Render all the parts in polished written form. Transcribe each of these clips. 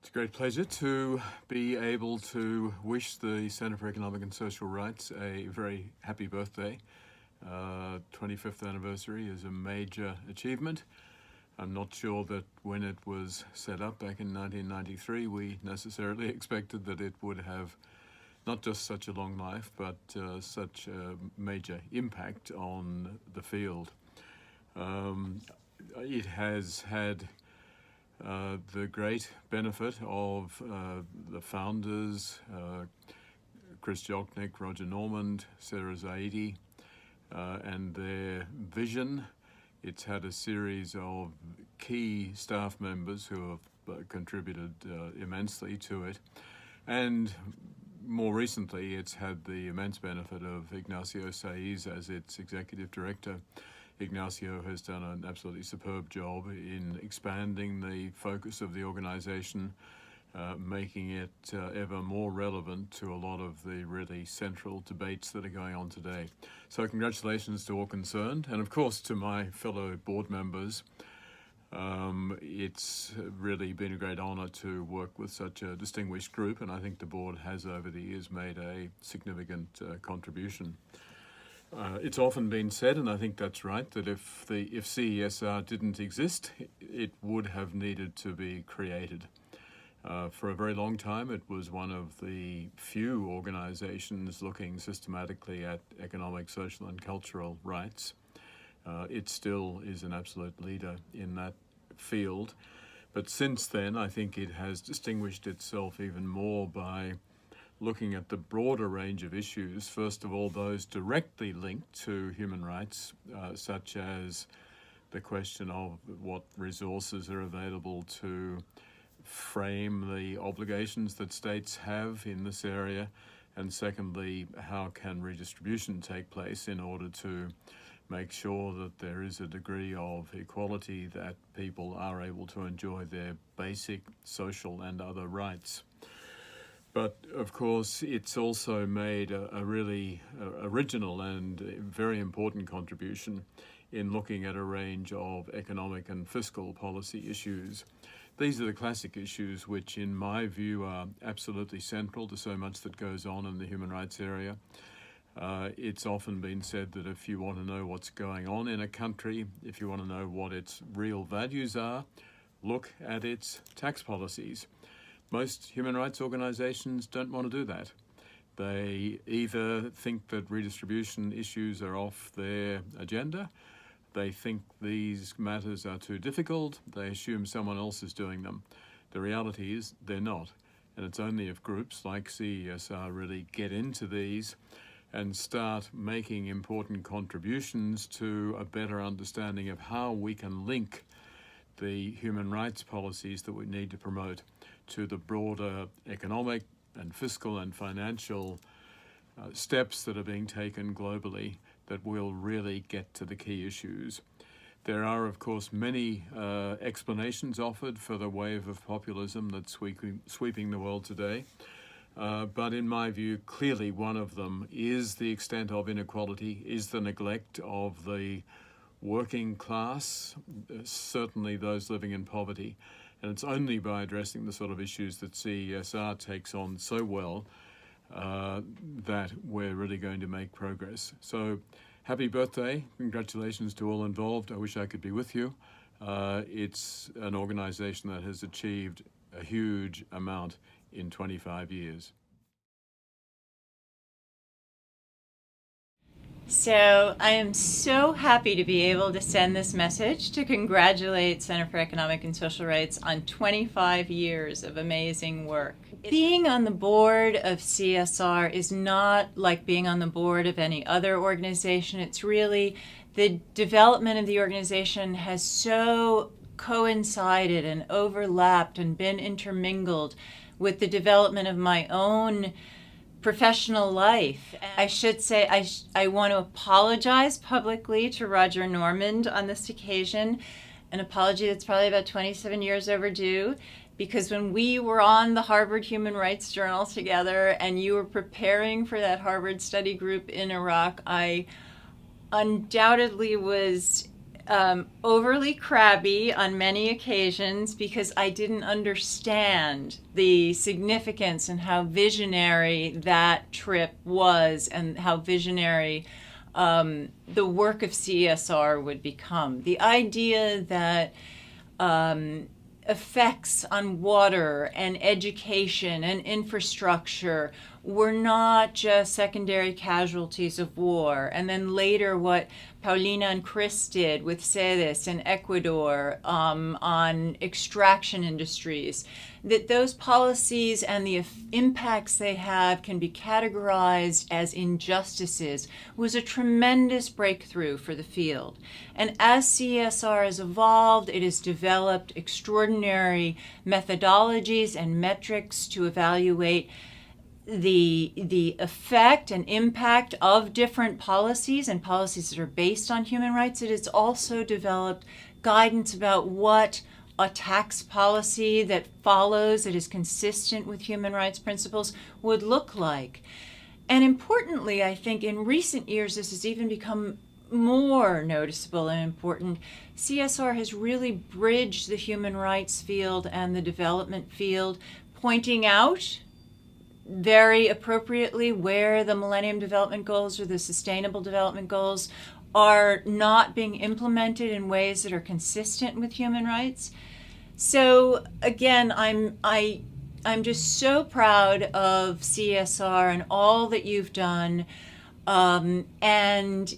It's a great pleasure to be able to wish the Centre for Economic and Social Rights a very happy birthday. 25th anniversary is a major achievement. I'm not sure that when it was set up back in 1993, we necessarily expected that it would have not just such a long life, but such a major impact on the field. It has had the great benefit of the founders, Chris Joknik, Roger Normand, Sarah Zaidi, and their vision. It's had a series of key staff members who have contributed immensely to it. And more recently, it's had the immense benefit of Ignacio Saiz as its executive director. Ignacio has done an absolutely superb job in expanding the focus of the organization, making it ever more relevant to a lot of the really central debates that are going on today. So congratulations to all concerned, and of course to my fellow board members. It's really been a great honor to work with such a distinguished group, and I think the board has over the years made a significant contribution. It's often been said, and I think that's right, that if CESR didn't exist, it would have needed to be created. For a very long time, it was one of the few organizations looking systematically at economic, social, and cultural rights. It still is an absolute leader in that field. But since then, I think it has distinguished itself even more by looking at the broader range of issues, first of all those directly linked to human rights, such as the question of what resources are available to frame the obligations that states have in this area, and secondly, how can redistribution take place in order to make sure that there is a degree of equality, that people are able to enjoy their basic social and other rights. But of course, it's also made a really original and very important contribution in looking at a range of economic and fiscal policy issues. These are the classic issues which, in my view, are absolutely central to so much that goes on in the human rights area. It's often been said that if you want to know what's going on in a country, if you want to know what its real values are, look at its tax policies. Most human rights organizations don't want to do that. They either think that redistribution issues are off their agenda, they think these matters are too difficult, they assume someone else is doing them. The reality is they're not. And it's only if groups like CESR really get into these and start making important contributions to a better understanding of how we can link the human rights policies that we need to promote to the broader economic and fiscal and financial steps that are being taken globally that will really get to the key issues. There are, of course, many explanations offered for the wave of populism that's sweeping the world today. But in my view, clearly one of them is the extent of inequality, is the neglect of the working class, certainly those living in poverty. And it's only by addressing the sort of issues that CESR takes on so well that we're really going to make progress. So happy birthday. Congratulations to all involved. I wish I could be with you. It's an organization that has achieved a huge amount in 25 years. So I am so happy to be able to send this message to congratulate Center for Economic and Social Rights on 25 years of amazing work. Being on the board of CSR is not like being on the board of any other organization. It's really the development of the organization has so coincided and overlapped and been intermingled with the development of my own professional life. I should say I want to apologize publicly to Roger Normand on this occasion, an apology that's probably about 27 years overdue, because when we were on the Harvard Human Rights Journal together and you were preparing for that Harvard study group in Iraq, I undoubtedly was overly crabby on many occasions because I didn't understand the significance and how visionary that trip was and how visionary the work of CESR would become. The idea that effects on water and education and infrastructure were not just secondary casualties of war. And then later what Paulina and Chris did with CEDES in Ecuador on extraction industries, that those policies and the impacts they have can be categorized as injustices, was a tremendous breakthrough for the field. And as CESR has evolved, it has developed extraordinary methodologies and metrics to evaluate the effect and impact of different policies and policies that are based on human rights. It has also developed guidance about what a tax policy that follows, that is consistent with human rights principles, would look like. And importantly, I think in recent years, this has even become more noticeable and important. CESR has really bridged the human rights field and the development field, pointing out very appropriately where the Millennium Development Goals or the Sustainable Development Goals are not being implemented in ways that are consistent with human rights. So again, I'm just so proud of CESR and all that you've done. And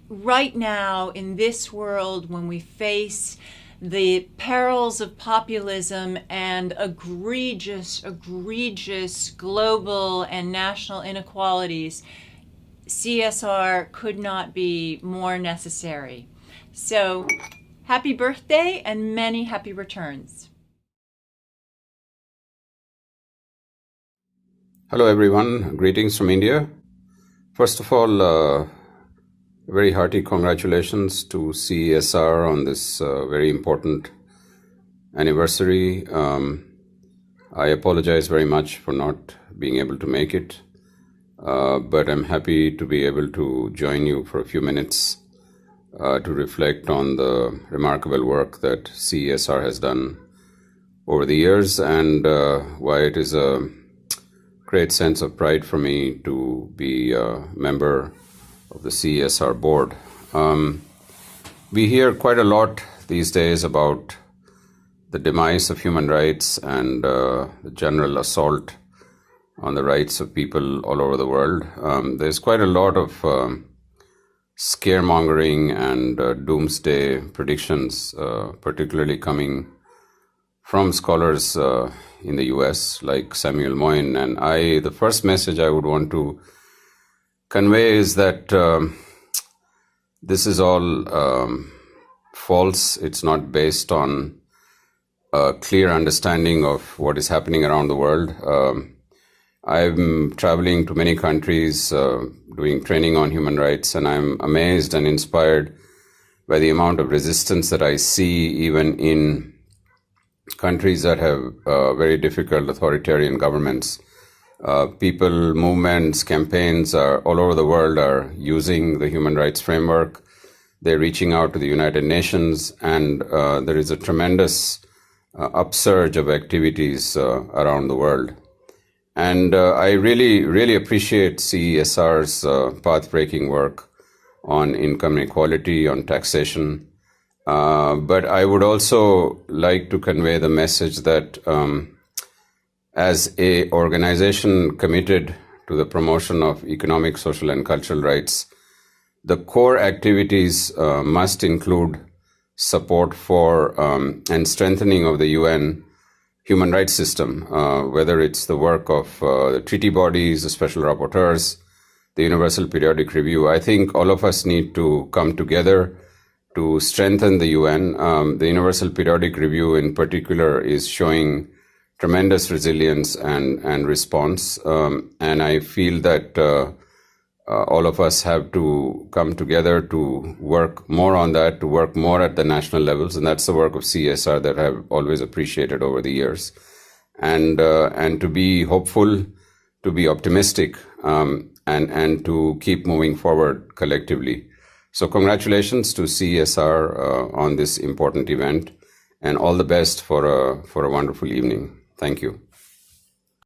right now in this world, when we face the perils of populism and egregious global and national inequalities, CESR could not be more necessary. So happy birthday and many happy returns. Hello everyone, greetings from India. First of all, very hearty congratulations to CESR on this very important anniversary. I apologize very much for not being able to make it, but I'm happy to be able to join you for a few minutes to reflect on the remarkable work that CESR has done over the years and why it is a great sense of pride for me to be a member of the CESR board. We hear quite a lot these days about the demise of human rights and the general assault on the rights of people all over the world. There's quite a lot of scaremongering and doomsday predictions, particularly coming from scholars in the US like Samuel Moyn. And the first message I would want to convey is that this is all false. It's not based on a clear understanding of what is happening around the world. I'm traveling to many countries, doing training on human rights, and I'm amazed and inspired by the amount of resistance that I see even in countries that have very difficult authoritarian governments. People, movements, campaigns all over the world are using the human rights framework. They're reaching out to the United Nations, and there is a tremendous upsurge of activities around the world. And I really appreciate CESR's path-breaking work on income inequality, on taxation. But I would also like to convey the message that as an organization committed to the promotion of economic, social, and cultural rights, the core activities must include support for and strengthening of the UN human rights system, whether it's the work of the treaty bodies, the special rapporteurs, the Universal Periodic Review. I think all of us need to come together to strengthen the UN. The Universal Periodic Review in particular is showing tremendous resilience and response. And I feel that all of us have to come together to work more on that, to work more at the national levels. And that's the work of CESR that I've always appreciated over the years. And to be hopeful, to be optimistic, and to keep moving forward collectively. So congratulations to CESR on this important event, and all the best for a wonderful evening. Thank you.